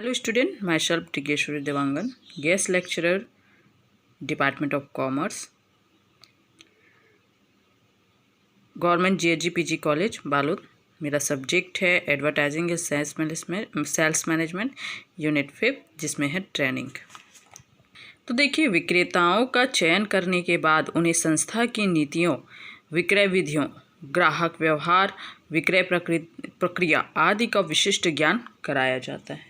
Hello student, myself Digeshwari dewangan, guest lecturer, Department of Commerce, government GHG PG college Balod. मेरा subject है advertising sales management unit 5, जिसमें है training. तो देखिए, विक्रेताओं का चयन करने के बाद उन्हें संस्था की नीतियों, विक्रय विधियों, ग्राहक व्यवहार, विक्रय प्रक्रिया आदि का विशिष्ट ज्ञान कराया जाता है।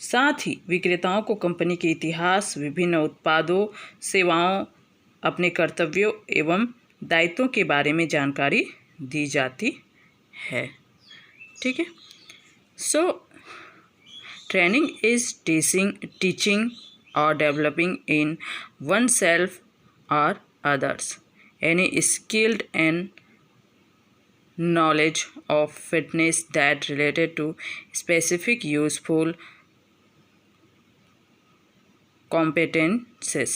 साथ ही विक्रेताओं को कंपनी के इतिहास, विभिन्न उत्पादों, सेवाओं, अपने कर्तव्यों एवं दायित्वों के बारे में जानकारी दी जाती है। ठीक है। सो ट्रेनिंग इज टीचिंग और डेवलपिंग इन वन सेल्फ और others any skilled and knowledge of fitness that related to specific useful competences.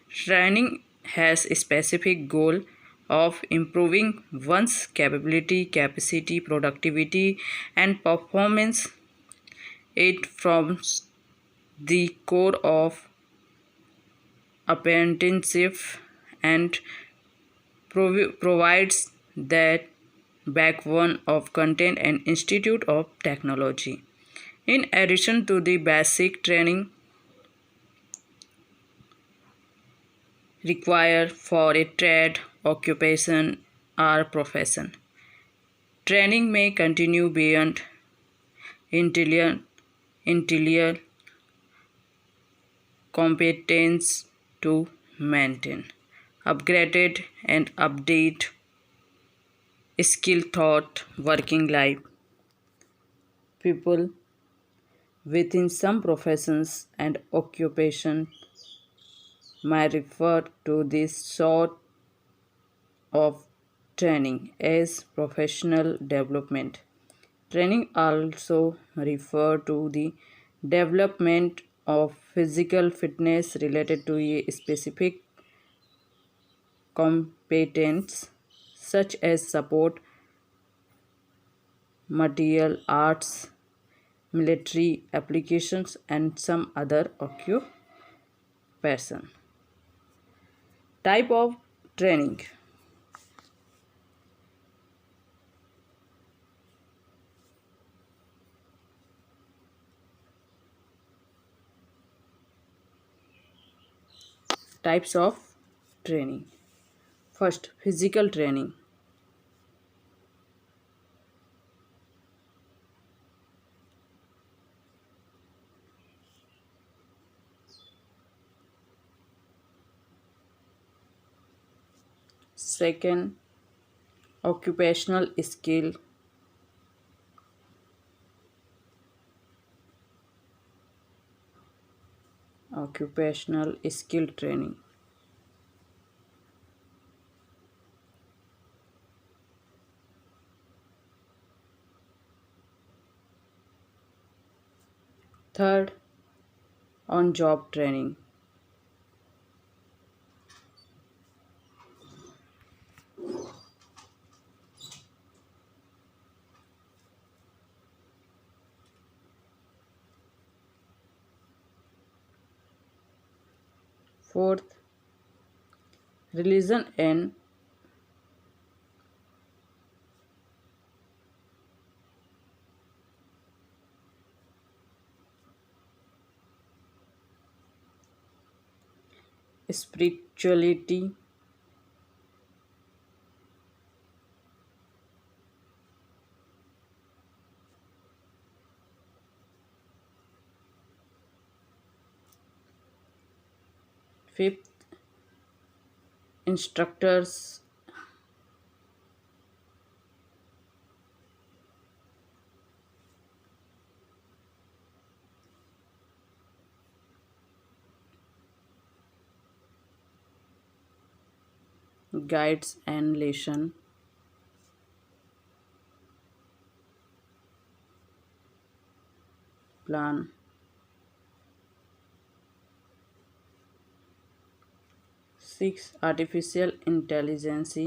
Training has a specific goal of improving one's capacity, productivity, and performance. It forms the core of apprenticeship and provides that backbone of content and institute of technology. In addition to the basic training required for a trade, occupation, or profession, training may continue beyond intellectual competence to maintain, upgraded and update skill thought working life. People within some professions and occupations might refer to this sort of training as professional development. Training also refer to the development of physical fitness related to a specific competence, such as support, material arts, military applications, and some other occupation. Type of training. Types of training. First, physical training. Second, occupational skill. Occupational skill training. Third, on job training. Fourth, religion and spirituality. Fifth, instructors. Guides and lesson plan. Six, artificial intelligence.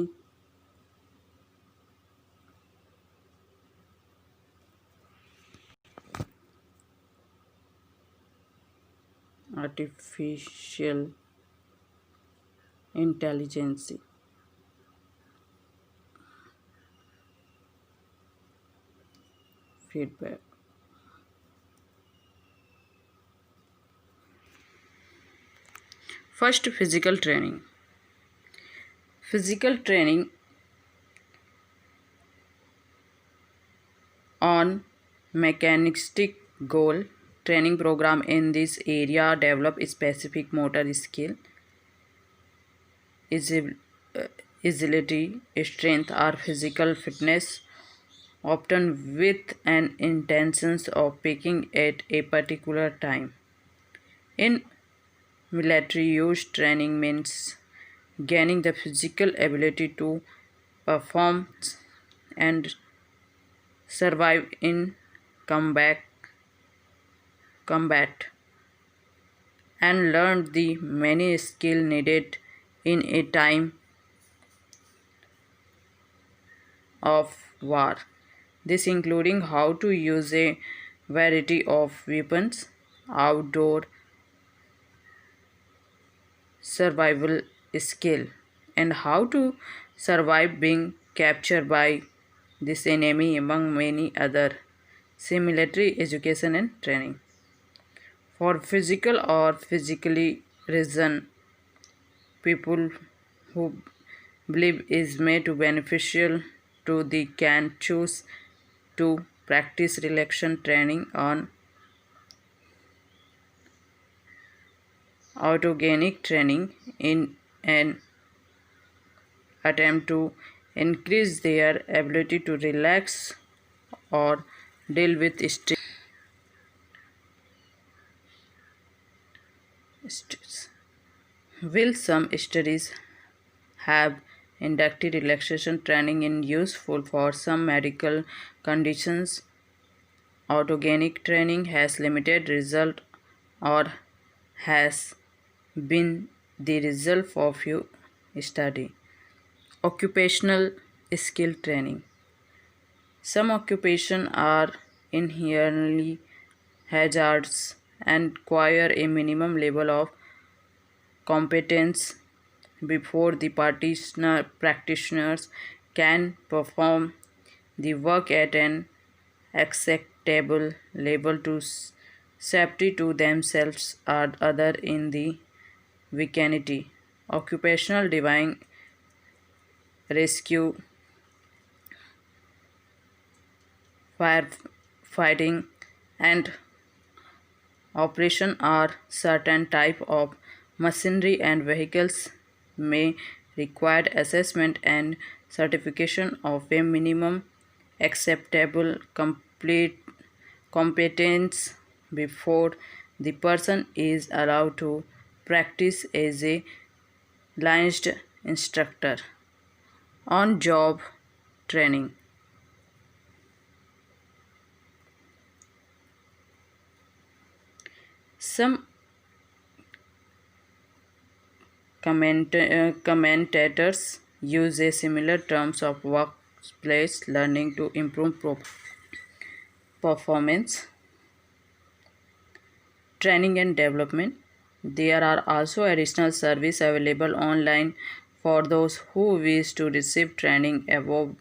artificial intelligence. Feedback. First, physical training. Physical training on mechanistic goal training program in this area develop specific motor skill, agility, strength, or physical fitness, often with an intention of peaking at a particular time. In military use, training means gaining the physical ability to perform and survive in combat, combat and learn the many skills needed in a time of war. This including how to use a variety of weapons, outdoor survival skill, and how to survive being captured by this enemy among many other. See military education and training. For physical or physically reason, people who believe is made to beneficial to the can choose to practice relaxation training on autogenic training in an attempt to increase their ability to relax or deal with stress. Will some studies have inducted relaxation training in useful for some medical conditions? Autogenic training has limited result or has been the result of few study. Occupational skill training. Some occupations are inherently hazardous and require a minimum level of competence before the practitioners can perform the work at an acceptable level to safety to themselves or other in the vicinity. Occupational divine rescue, firefighting, and operation are certain type of machinery and vehicles may require assessment and certification of a minimum acceptable complete competence before the person is allowed to practice as a licensed instructor. On job training. Some commentators use a similar terms of workplace learning to improve performance, training and development. There are also additional services available online for those who wish to receive training above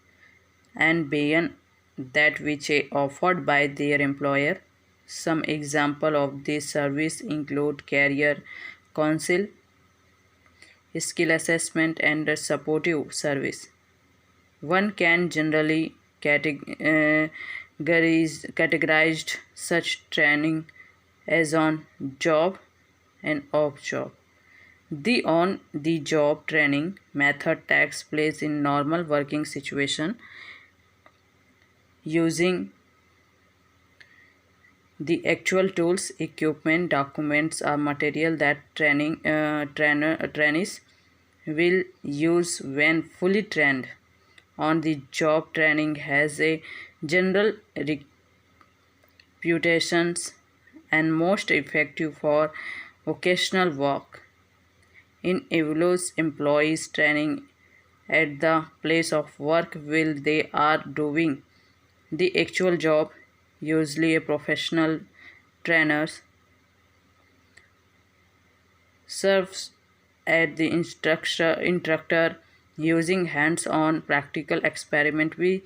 and beyond that which is offered by their employer. Some example of this service include career counsel, skill assessment, and supportive service. One can generally categorize such training as on job and off job. The on the job training method takes place in normal working situation using the actual tools, equipment, documents, or material that trainees will use when fully trained. On the job training has a general reputation and most effective for vocational work. In evaluates employees training at the place of work while they are doing the actual job. Usually a professional trainers serves at the instructor using hands-on practical experiment which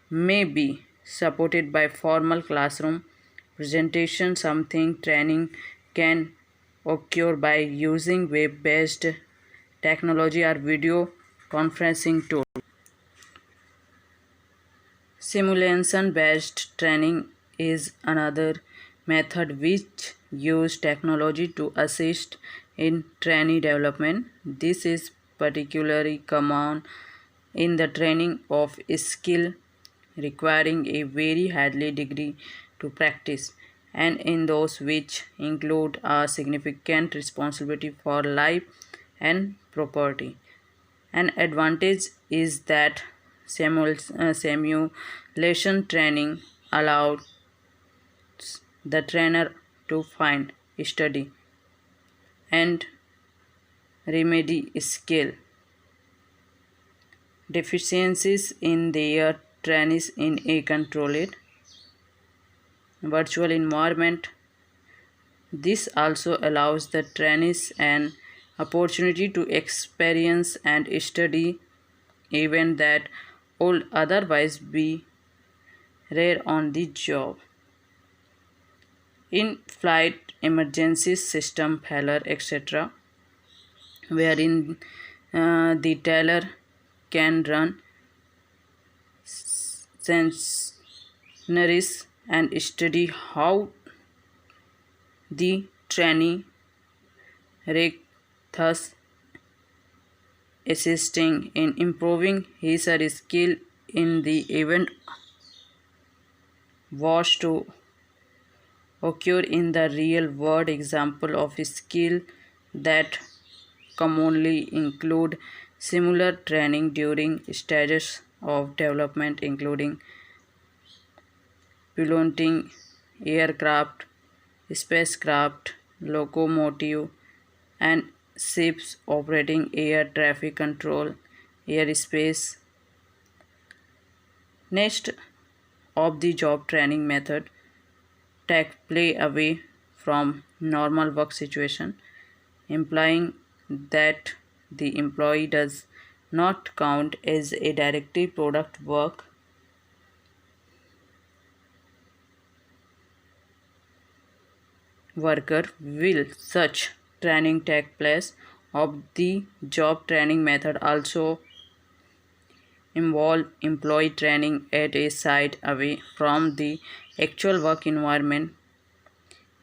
may be supported by formal classroom presentation. Something training can occur by using web-based technology or video conferencing tools. Simulation-based training is another method which uses technology to assist in trainee development. This is particularly common in the training of a skill requiring a very high degree to practice, and in those which include a significant responsibility for life and property. An advantage is that simulation training allows the trainer to find, study, and remedy skill deficiencies in their trainees in a controlled virtual environment. This also allows the trainees an opportunity to experience and study events that would otherwise be rare on the job. In flight emergencies, system failure, etc., wherein the tailor can run scenarios and study how the trainee reacts, thus assisting in improving his or her skill in the event was to occur in the real world. Example of a skill that commonly include similar training during stages of development including piloting aircraft, spacecraft, locomotive, and ships operating air traffic control, airspace. Next of the job training method, take play away from normal work situation, implying that the employee does not count as a directly product worker. Will such training take place? Of the job training method also involve employee training at a site away from the actual work environment.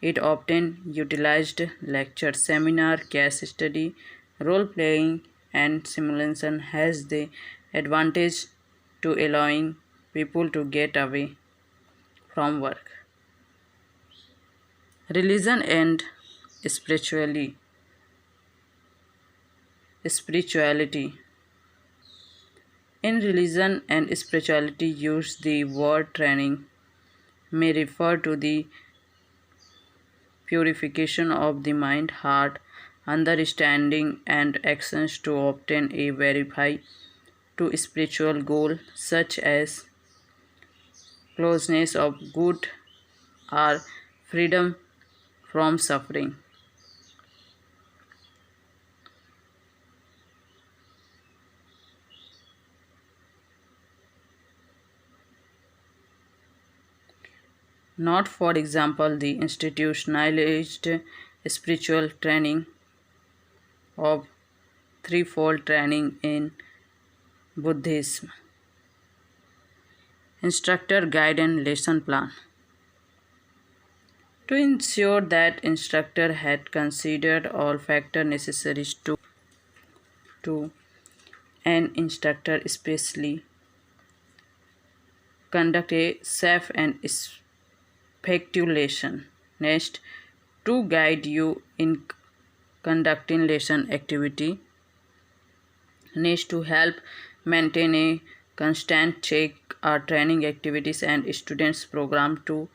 It often utilized lecture, seminar, case study, role playing, and simulation has the advantage to allowing people to get away from work. Religion and spirituality. In religion and spirituality use, the word training may refer to the purification of the mind, heart, understanding, and actions to obtain a verify to spiritual goal such as closeness of good or freedom from suffering. Not, for example, the institutionalized spiritual training of threefold training in Buddhism. Instructor guide and lesson plan. To ensure that instructor had considered all factors necessary to an instructor especially conduct a safe and effective lesson. Next, to guide you in conducting lesson activity. Next, to help maintain a constant check our training activities and students program to.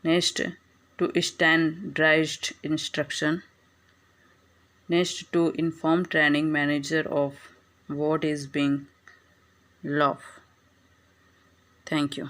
Next, to standardized instruction. Next, to inform training manager of what is being loved. Thank you.